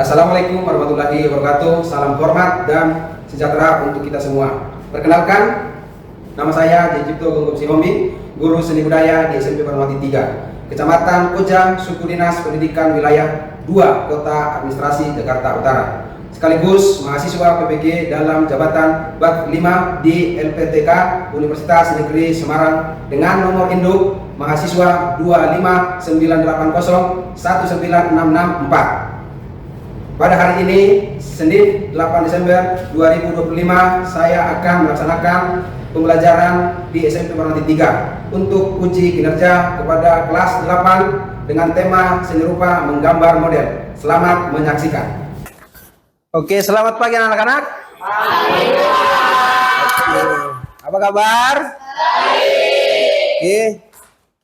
Assalamualaikum warahmatullahi wabarakatuh. Salam hormat dan sejahtera untuk kita semua. Perkenalkan, nama saya Jejipto Gunggup Sihombi, guru seni budaya di SMP Fatmawati 3, Kecamatan Kojang, Suku Dinas Pendidikan Wilayah 2, Kota Administrasi Jakarta Utara. Sekaligus mahasiswa PPG dalam jabatan BAT 5 di LPTK Universitas Negeri Semarang dengan nomor induk mahasiswa 25980196664. Pada hari ini, Senin 8 Desember 2025, saya akan melaksanakan pembelajaran di SMP Fatmawati 3 untuk uji kinerja kepada kelas 8 dengan tema seni rupa menggambar model. Selamat menyaksikan. Oke, selamat pagi anak-anak. Apa kabar? Oke,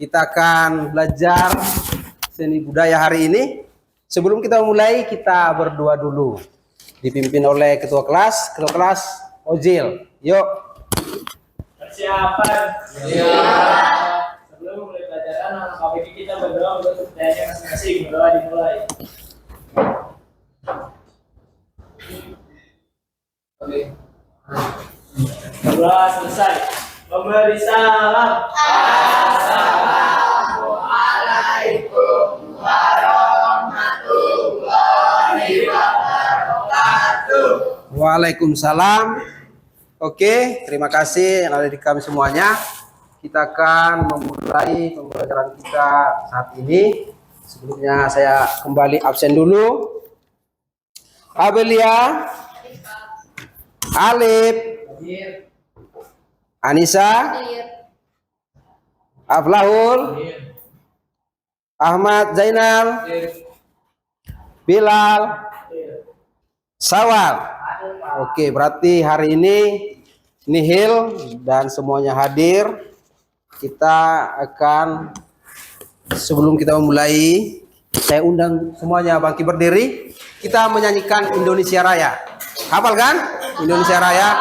kita akan belajar seni budaya hari ini. Sebelum kita mulai, kita berdoa dulu. Dipimpin oleh ketua kelas Ojil. Yuk. Persiapan. Sebelum mulai pelajaran, anak KPG kita berdoa untuk kepercayaannya masing-masing. Berdoa dimulai. Oke. Berdoa selesai. Memberi salam. Assalamualaikum warahmatullahi wabarakatuh. Waalaikumsalam. Oke, terima kasih adik-adik kami semuanya. Kita akan memulai pembelajaran kita saat ini. Sebelumnya saya kembali absen dulu. Abelia, Alif, Anissa, Aflahul, Ahmad Zainal, Bilal, Sawal. Oke, berarti hari ini nihil dan semuanya hadir. Kita akan, sebelum kita memulai, saya undang semuanya bangkit berdiri. Kita menyanyikan Indonesia Raya. Hafal kan? Indonesia Raya.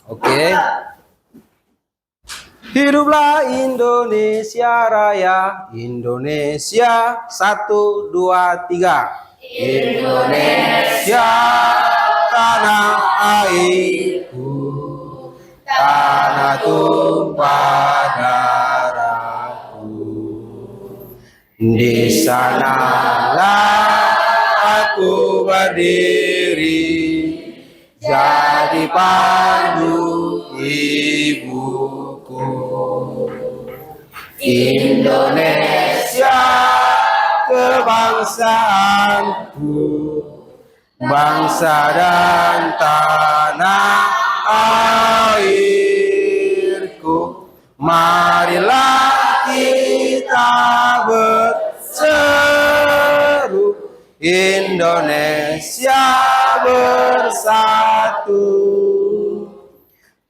Oke. Hiduplah Indonesia Raya, Indonesia 1, 2, 3. Indonesia tanah airku, tanah tumpah darahku. Di sanalah aku berdiri, jadi pandu ibuku. Indonesia kebangsaanku, bangsa dan tanah airku. Marilah kita berseru, Indonesia bersatu.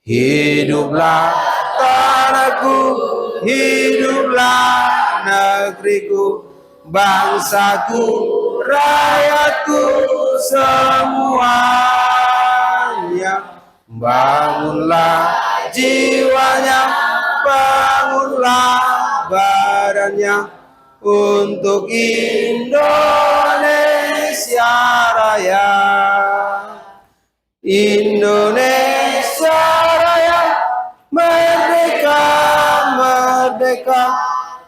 Hiduplah tanahku, hiduplah negeriku, bangsaku, rakyatku semuanya. Bangunlah jiwanya, bangunlah badannya untuk Indonesia Raya. Indonesia Raya, merdeka, merdeka,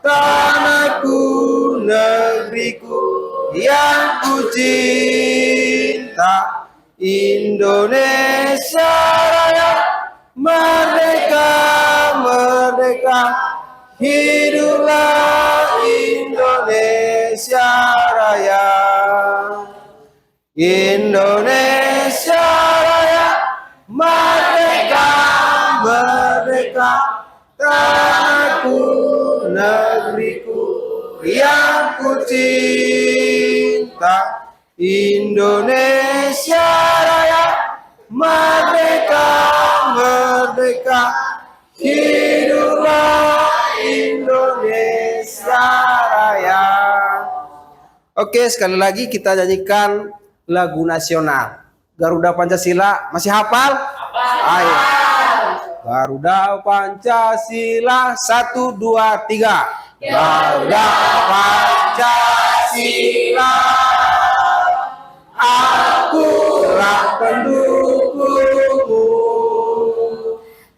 tanahku, negeriku yang ku cinta. Indonesia Raya, merdeka, merdeka, hiduplah Indonesia Raya. Indonesia Raya, merdeka, merdeka, tanahku, negeriku yang ku cinta. Indonesia Raya, merdeka, merdeka, hiduplah Indonesia Raya. Oke, sekali lagi kita nyanyikan lagu nasional Garuda Pancasila. Masih hafal? Ayo. Garuda Pancasila 1, 2, 3. Garuda Pancasila akulah pendukungmu,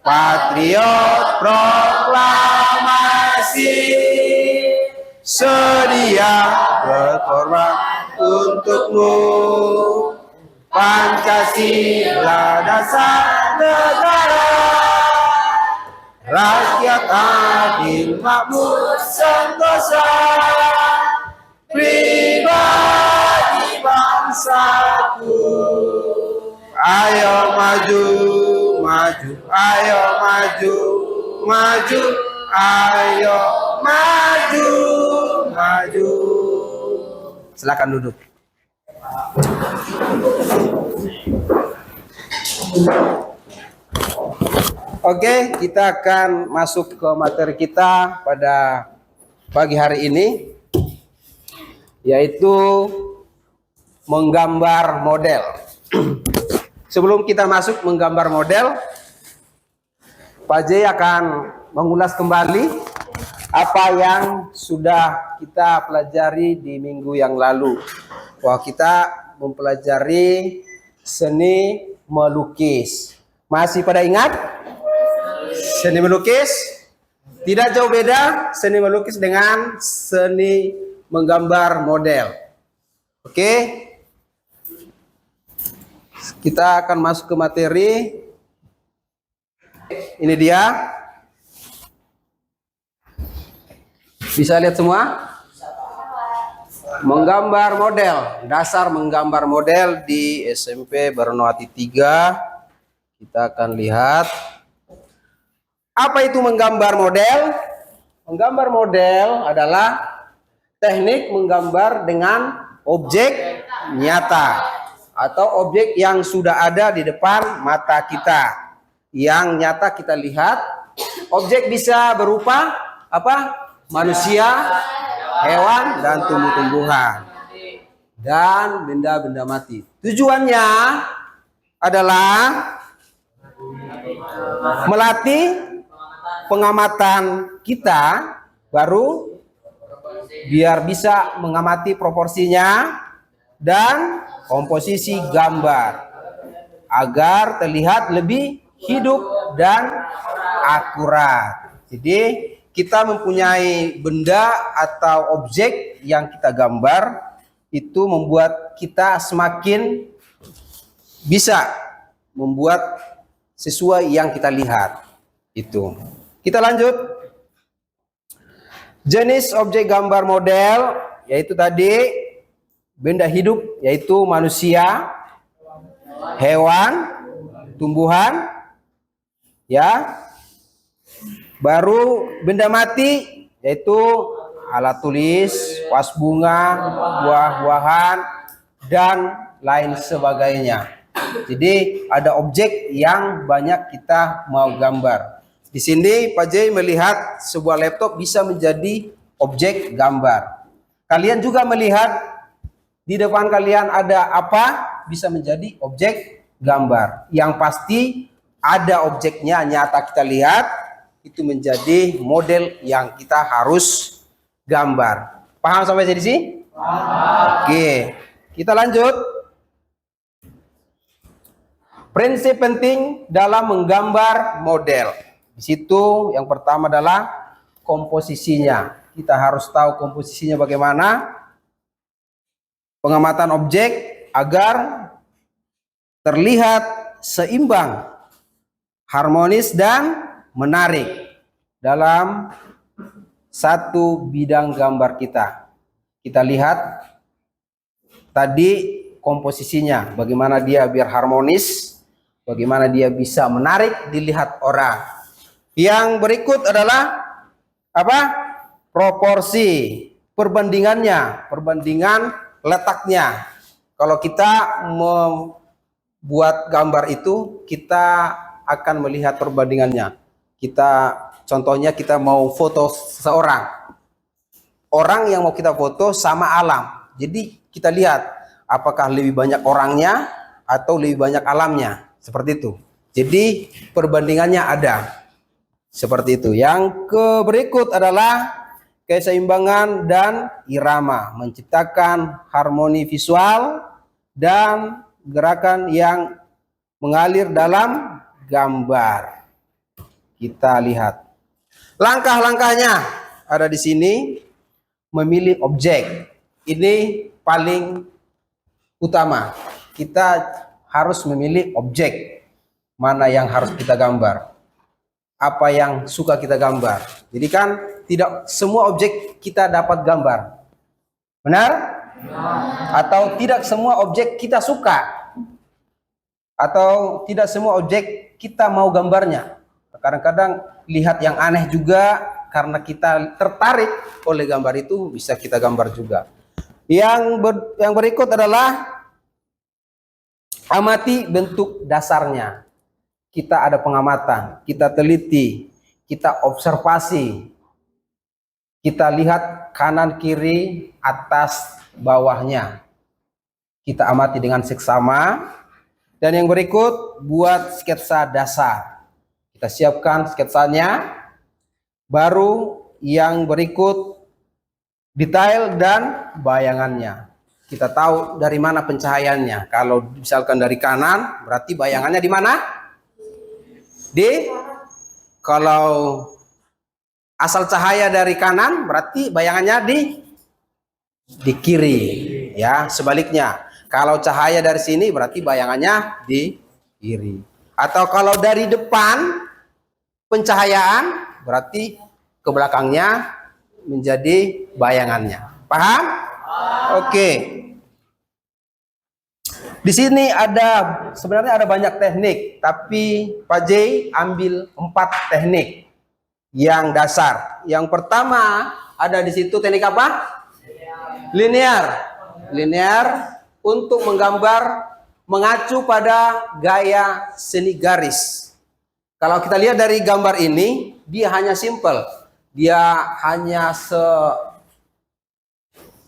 patriot proklamasi, sedia berkorban untukmu. Pancasila dasar negara, rakyat adil makmur sentosa, pribadi bangsaku. Ayo maju, maju, ayo maju, maju, ayo maju, maju. Silakan duduk. Oke, kita akan masuk ke materi kita pada pagi hari ini, yaitu menggambar model. Sebelum kita masuk menggambar model, Pak J akan mengulas kembali apa yang sudah kita pelajari di minggu yang lalu. Bahwa kita mempelajari seni melukis. Masih pada ingat? Seni melukis tidak jauh beda seni melukis dengan seni menggambar model. Oke? Kita akan masuk ke materi. Ini dia. Bisa lihat semua? Menggambar model, dasar menggambar model di SMP Barnowati 3. Kita akan lihat apa itu menggambar model. Menggambar model adalah teknik menggambar dengan objek nyata atau objek yang sudah ada di depan mata kita, yang nyata kita lihat. Objek bisa berupa apa? Manusia, hewan, dan tumbuh-tumbuhan, dan benda-benda mati. Tujuannya adalah melatih pengamatan kita, baru biar bisa mengamati proporsinya dan komposisi gambar agar terlihat lebih hidup dan akurat. Jadi kita mempunyai benda atau objek yang kita gambar, itu membuat kita semakin bisa membuat sesuai yang kita lihat. Itu. Kita lanjut. Jenis objek gambar model yaitu tadi benda hidup, yaitu manusia, hewan, tumbuhan, ya. Baru benda mati yaitu alat tulis, vas bunga, buah-buahan, dan lain sebagainya. Jadi ada objek yang banyak kita mau gambar. Di sini Pak J melihat sebuah laptop bisa menjadi objek gambar. Kalian juga melihat di depan kalian ada apa, bisa menjadi objek gambar. Yang pasti ada objeknya nyata kita lihat, itu menjadi model yang kita harus gambar. Paham sampai di sini? Oke, kita lanjut. Prinsip penting dalam menggambar model. Di situ yang pertama adalah komposisinya. Kita harus tahu komposisinya bagaimana. Pengamatan objek agar terlihat seimbang, harmonis, dan menarik dalam satu bidang gambar kita. Kita lihat tadi komposisinya, bagaimana dia biar harmonis, bagaimana dia bisa menarik dilihat orang. Yang berikut adalah apa? Proporsi, perbandingannya, perbandingan letaknya. Kalau kita membuat gambar itu, kita akan melihat perbandingannya. Contohnya kita mau foto seseorang, orang yang mau kita foto sama alam. Jadi kita lihat apakah lebih banyak orangnya atau lebih banyak alamnya, seperti itu. Jadi perbandingannya ada seperti itu. Yang berikut adalah keseimbangan dan irama, menciptakan harmoni visual dan gerakan yang mengalir dalam gambar. Kita lihat. Langkah-langkahnya ada di sini. Memilih objek. Ini paling utama. Kita harus memilih objek. Mana yang harus kita gambar. Apa yang suka kita gambar. Jadi kan tidak semua objek kita dapat gambar. Benar? Atau tidak semua objek kita suka. Atau tidak semua objek kita mau gambarnya. Kadang-kadang lihat yang aneh juga. Karena kita tertarik oleh gambar itu, bisa kita gambar juga. Yang berikut adalah amati bentuk dasarnya. Kita ada pengamatan, kita teliti, kita observasi. Kita lihat kanan kiri, atas bawahnya. Kita amati dengan seksama. Dan yang berikut, buat sketsa dasar. Kita siapkan sketsanya. Baru yang berikut detail dan bayangannya. Kita tahu dari mana pencahayaannya. Kalau misalkan dari kanan, berarti bayangannya di mana? Kalau asal cahaya dari kanan, berarti bayangannya di kiri. Ya, sebaliknya. Kalau cahaya dari sini, berarti bayangannya di kiri. Atau kalau dari depan pencahayaan, berarti ke belakangnya menjadi bayangannya. Paham? Oke. Di sini sebenarnya ada banyak teknik, tapi Pak J ambil 4 teknik yang dasar. Yang pertama ada di situ teknik apa? Linear. Linear untuk menggambar mengacu pada gaya seni garis. Kalau kita lihat dari gambar ini, dia hanya simple. Dia hanya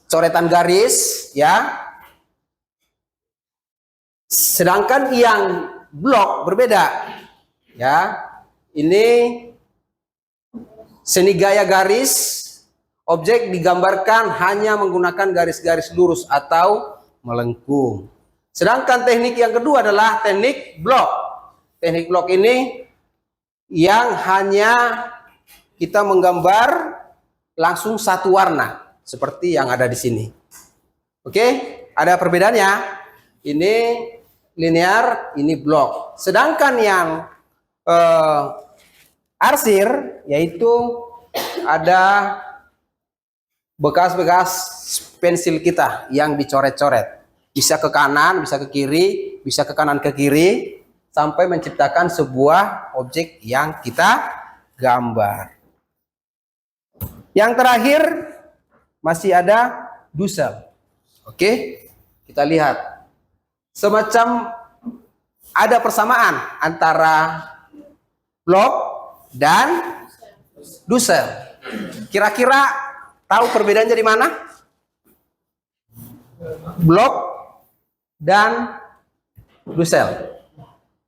coretan garis, ya. Sedangkan yang blok berbeda, ya. Ini seni gaya garis, objek digambarkan hanya menggunakan garis-garis lurus atau melengkung. Sedangkan teknik yang kedua adalah teknik blok. Teknik blok ini yang hanya kita menggambar langsung satu warna seperti yang ada di sini. Oke, ada perbedaannya. Ini linear, ini blok. Sedangkan yang arsir yaitu ada bekas-bekas pensil kita yang dicoret-coret. Bisa ke kanan, bisa ke kiri, bisa ke kanan ke kiri. Sampai menciptakan sebuah objek yang kita gambar. Yang terakhir masih ada dusel. Oke, kita lihat. Semacam ada persamaan antara blok dan dusel. Kira-kira tahu perbedaannya di mana? Blok dan dusel.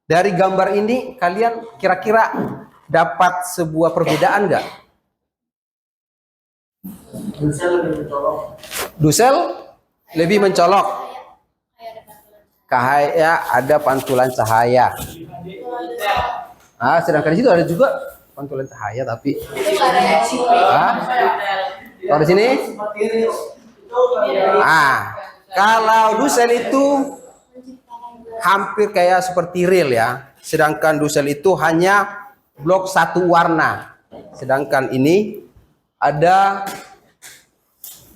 Dari gambar ini kalian kira-kira dapat sebuah perbedaan enggak? Dusel lebih mencolok. Dusel lebih mencolok. Cahaya ada pantulan cahaya. Sedangkan di situ ada juga pantulan cahaya tapi. Kalau di sini? Kalau dusel itu hampir kayak seperti real ya. Sedangkan dusel itu hanya blok satu warna. Sedangkan ini ada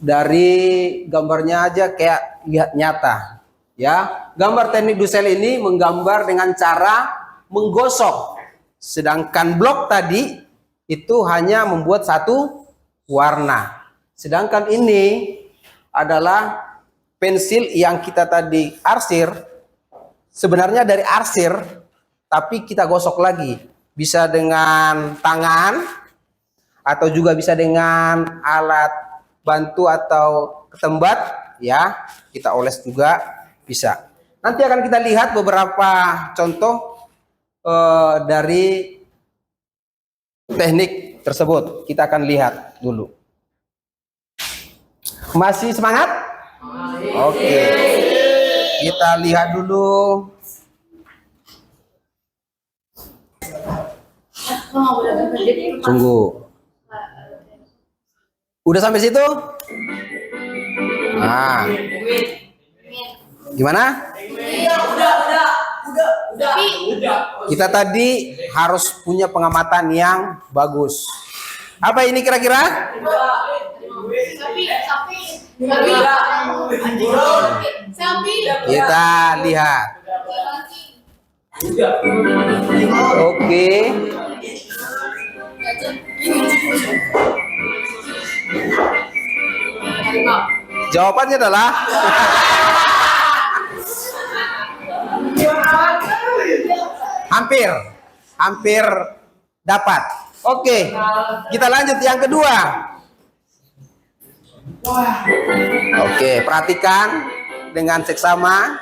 dari gambarnya aja kayak lihat nyata. Ya, gambar teknik dusel ini menggambar dengan cara menggosok. Sedangkan blok tadi itu hanya membuat satu warna. Sedangkan ini adalah pensil yang kita tadi arsir. Sebenarnya dari arsir, tapi kita gosok lagi. Bisa dengan tangan, atau juga bisa dengan alat bantu atau ketembat, ya. Kita oles juga bisa. Nanti akan kita lihat beberapa contoh dari teknik tersebut. Kita akan lihat dulu. Masih semangat? Oke. Kita lihat dulu. Tunggu. Udah sampai situ? Nah. Gimana? Kita tadi harus punya pengamatan yang bagus. Apa ini kira-kira? Kita lihat. Oke. Jawabannya adalah hampir dapat. Oke, kita lanjut yang kedua. Oke, perhatikan dengan seksama.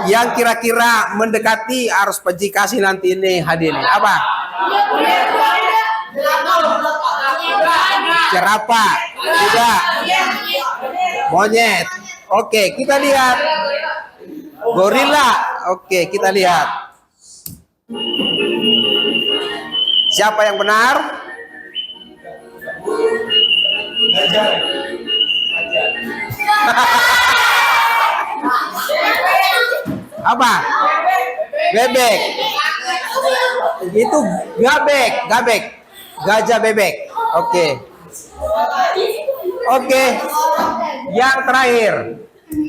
Yang kira-kira mendekati arus kasih nanti ini hadir. Apa? Jerapah, tidak. Monyet. Oke, kita lihat. Gorila. Oke, kita lihat. Siapa yang benar? Apa? Bebek. Itu gabek. Gajah bebek. Oke. Oke. Yang terakhir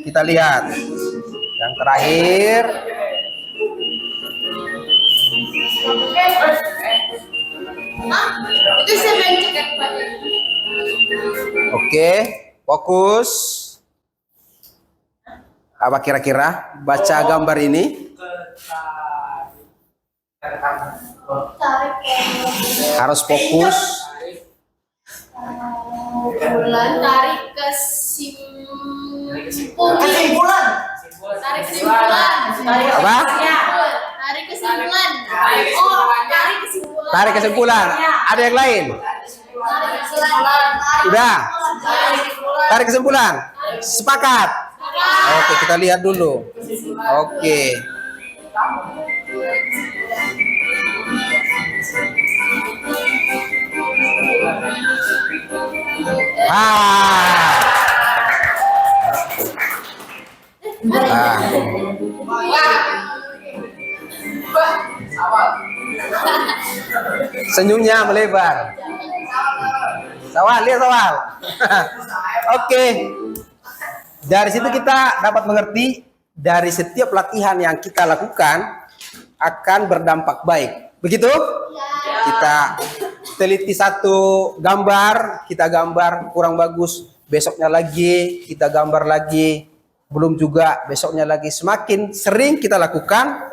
kita lihat. Yang terakhir. Oke, fokus. Apa kira-kira? Baca gambar ini. Harus fokus. Tarik kesimpulan. Apa? Tarik kesimpulan. Tarik kesimpulan. Ada yang lain? Sudah. Tarik kesimpulan. Sepakat. Oke, kita lihat dulu. Oke. Senyumnya melebar. Sawal, lihat sawal. Oke. Dari situ kita dapat mengerti dari setiap latihan yang kita lakukan akan berdampak baik. Begitu? Kita teliti satu gambar, kita gambar kurang bagus, besoknya lagi kita gambar lagi, belum juga besoknya lagi. Semakin sering kita lakukan,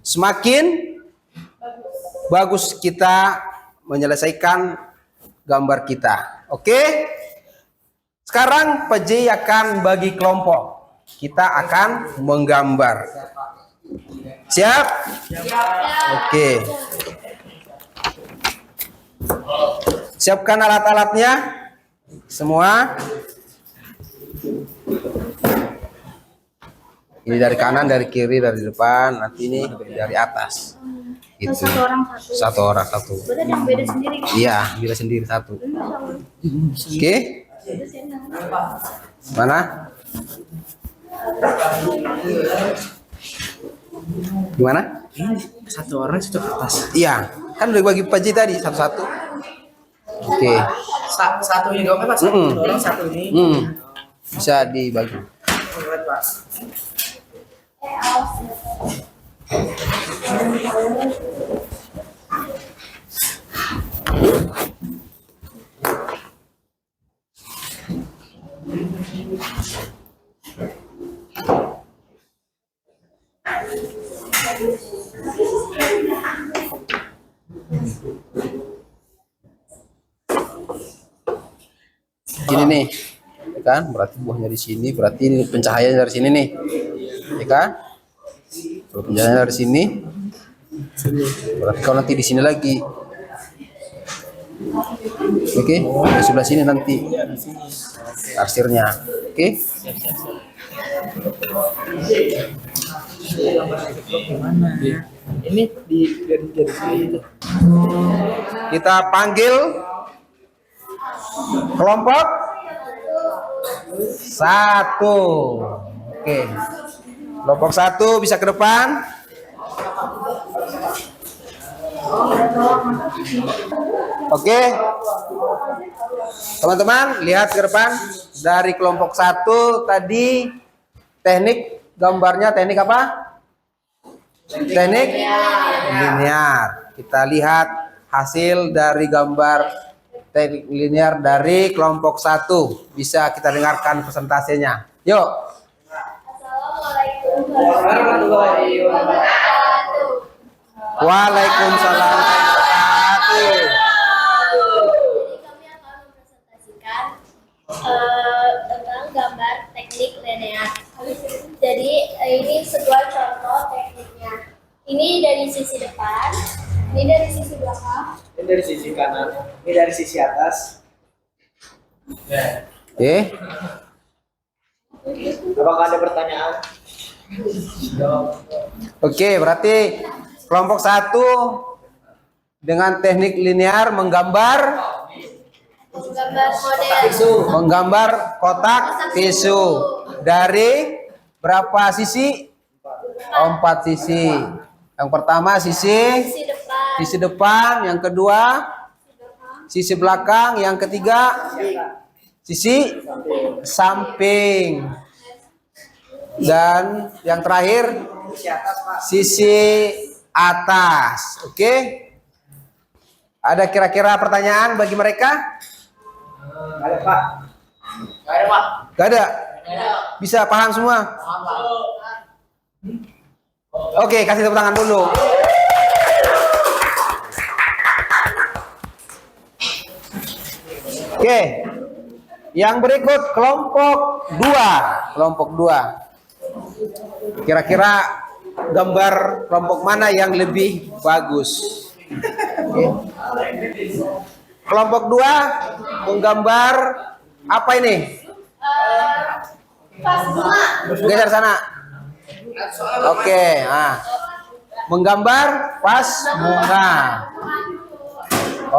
semakin bagus kita menyelesaikan gambar kita. Oke? Sekarang Pak J akan bagi kelompok. Kita akan menggambar. Siap? Oke. Siapkan alat-alatnya. Semua. Ini dari kanan, dari kiri, dari depan. Nanti ini dari atas. Gitu. Satu orang satu. Berarti yang beda sendiri. Iya, beda sendiri satu. Oke. Mana? Gimana? Satu orang satu kertas. Iya, kan udah bagi Pak Ji tadi satu-satu. Oke. Satu ini doang Pak. Satu orang satu ini. Bisa dibagi. Pak. Gini nih, ya kan? Berarti buahnya di sini, berarti ini pencahayaannya dari sini nih, ya kan? Kalau pencahayaannya dari sini, berarti kalau nanti di sini lagi, Oke, di sebelah sini nanti taksirnya. Oke. Ini dari sini. Kita panggil kelompok 1. Oke. Kelompok 1 bisa ke depan. Oke. Teman-teman, lihat ke depan. Dari kelompok 1 tadi teknik gambarnya teknik apa? Teknik linear. Kita lihat hasil dari gambar teknik linear dari kelompok 1. Bisa kita dengarkan presentasenya. Yuk. Assalamualaikum warahmatullahi wabarakatuh. Waalaikumsalam warahmatullahi wabarakatuh. Jadi kami akan mempresentasikan tentang gambar teknik linear. Jadi ini sebuah contoh tekniknya. Ini dari sisi depan, ini dari sisi belakang. Ini dari sisi kanan, ini dari sisi atas. Oke. Apakah ada pertanyaan? Oke, berarti kelompok 1 dengan teknik linear menggambar Menggambar model kotak tisu dari berapa sisi? 4 sisi. Yang pertama sisi depan, sisi depan, yang kedua sisi belakang, yang ketiga sisi samping, dan yang terakhir sisi atas. Oke. Ada kira-kira pertanyaan bagi mereka? Nggak ada, Pak. Nggak ada, Pak. Gak ada? Bisa paham semua? Oke, kasih tepuk tangan dulu. Oke. Yang berikut kelompok 2. Kelompok 2. Kira-kira gambar kelompok mana yang lebih bagus? Oke. Kelompok 2 menggambar apa ini? pas bunga. Geser sana. Oke, nah. Menggambar pas bunga.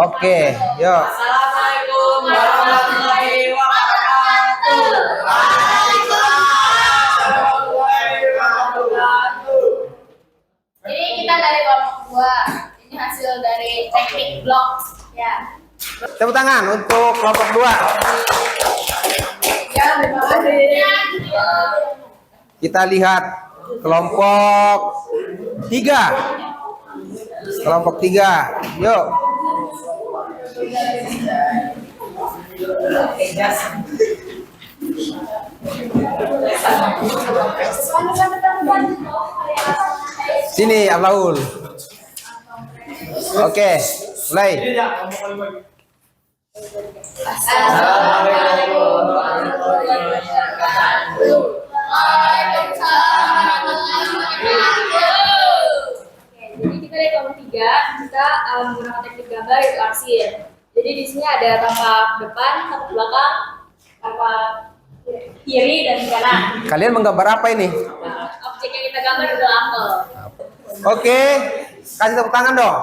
Oke, yuk. Assalamualaikum warahmatullahi wabarakatuh. Ini kita dari kelompok 2. Ini hasil dari teknik blok. Ya. Tepuk tangan untuk kelompok 2. Ya, terima kasih. Kita lihat kelompok 3. Kelompok 3. Yuk. Sini Ablaul. Oke, mulai. Assalamualaikum warahmatullahi wabarakatuh. Waalaikumsalam warahmatullahi wabarakatuh. Jadi kita dari kelompok 3 kita menggunakan teknik gambar yaitu arsir. Jadi di sini ada tampak depan, tampak belakang, tampak kiri dan kanan. Kalian menggambar apa ini? Objek yang kita gambar adalah apel. Oke, kasih tepuk tangan dong.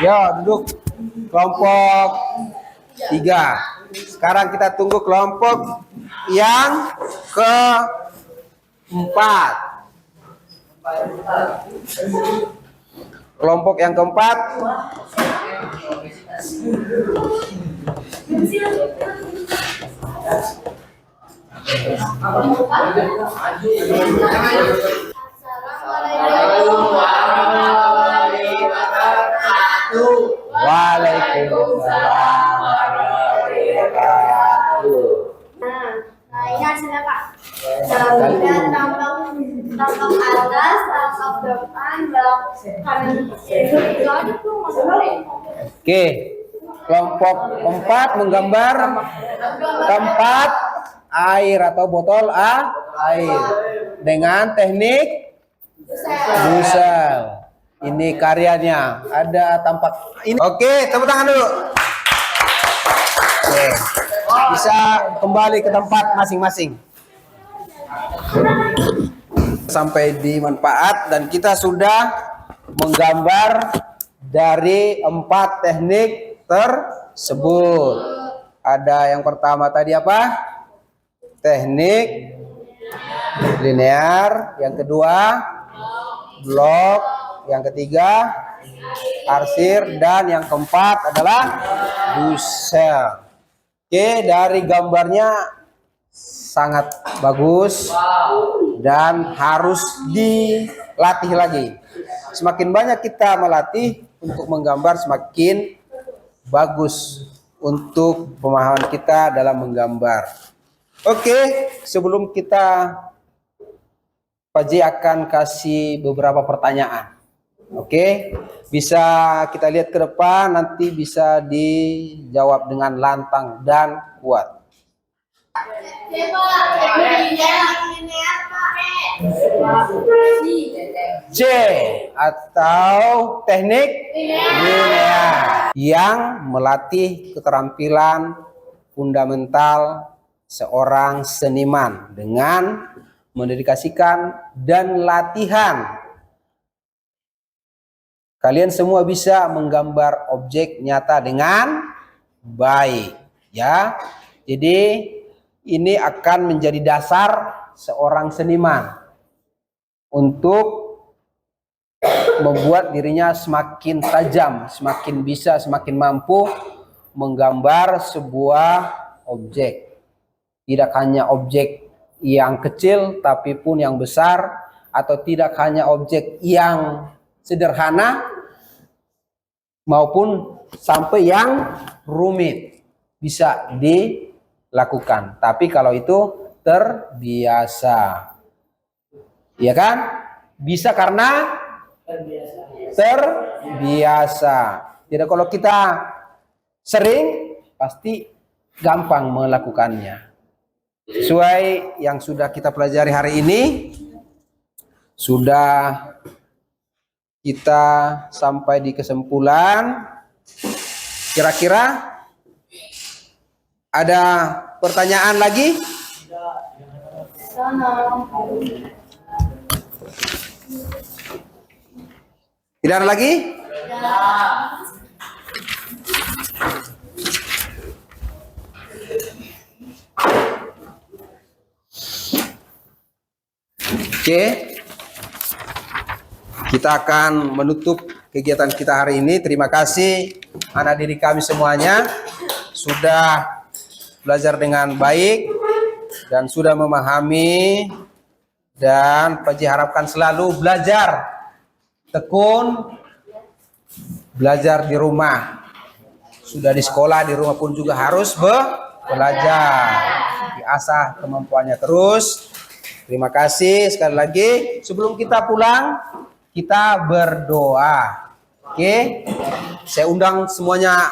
Yo, duduk. Kelompok 3. Sekarang kita tunggu kelompok yang keempat. Kelompok yang keempat. Assalamualaikum warahmatullahi wabarakatuh. Waalaikumsalam warahmatullahi wabarakatuh. Nah, ini hasilnya Pak. Kita tampak atas, tampak depan, belakang, kanan. Oke, kelompok 4 menggambar tempat air atau botol air dengan teknik busel. Ini karyanya. Ada tampak ini. Oke, tepuk tangan dulu. Oke. Bisa kembali ke tempat masing-masing. Sampai di manfaat dan kita sudah menggambar dari 4 teknik tersebut. Ada yang pertama tadi apa? Teknik linear, yang kedua blok, yang ketiga arsir, dan yang keempat adalah busel. Oke, dari gambarnya sangat bagus dan harus dilatih lagi. Semakin banyak kita melatih untuk menggambar, semakin bagus untuk pemahaman kita dalam menggambar. Oke, sebelum kita Pak J akan kasih beberapa pertanyaan. Oke, bisa kita lihat ke depan, nanti bisa dijawab dengan lantang dan kuat. C atau teknik linear yang melatih keterampilan fundamental seorang seniman dengan mendedikasikan dan latihan. Kalian semua bisa menggambar objek nyata dengan baik, ya. Jadi ini akan menjadi dasar seorang seniman untuk membuat dirinya semakin tajam, semakin bisa, semakin mampu menggambar sebuah objek. Tidak hanya objek yang kecil, tapi pun yang besar, atau tidak hanya objek yang sederhana, maupun sampai yang rumit bisa dilakukan. Tapi kalau itu terbiasa, ya kan? Bisa karena terbiasa. Tidak, kalau kita sering pasti gampang melakukannya. Sesuai yang sudah kita pelajari hari ini, sudah kita sampai di kesimpulan. Kira-kira ada pertanyaan lagi? Tidak ada lagi? Oke, kita akan menutup kegiatan kita hari ini. Terima kasih anak didik kami semuanya sudah belajar dengan baik dan sudah memahami, dan Pak Ji harapkan selalu belajar tekun, belajar di rumah. Sudah di sekolah, di rumah pun juga harus belajar, diasah kemampuannya terus. Terima kasih sekali lagi. Sebelum kita pulang, kita berdoa. Oke, saya undang semuanya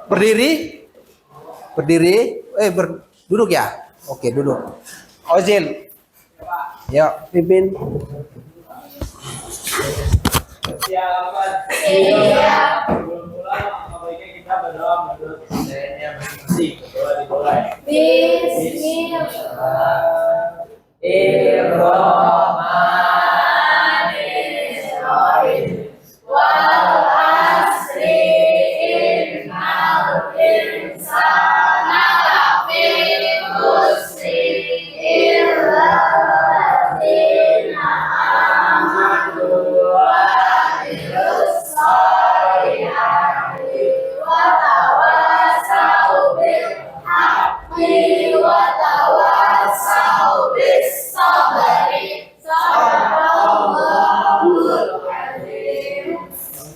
berdiri. Berdiri. Duduk ya. Oke, duduk. Ozil. Yuk, pimpin. Silakan. Iya. Sebelum pulang, baiknya kita berdoa menurut saya masing-masing. Doa dimulai. Bismillah. Bismillahirrahmanirrahim. Wal asri innal insana lafi khusri illa alladzina amanu wa amilus sholihati wa tawasaw bil haqqi wa tawasaw bis sabri. Sadaqallahul azim.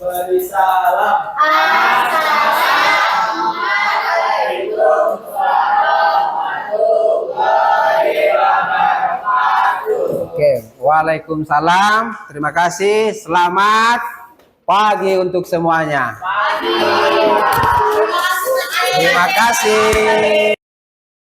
Memberi salam. Assalamualaikum warahmatullahi wabarakatuh. Oke, waalaikumsalam. Terima kasih. Selamat pagi untuk semuanya. Pagi. Terima kasih.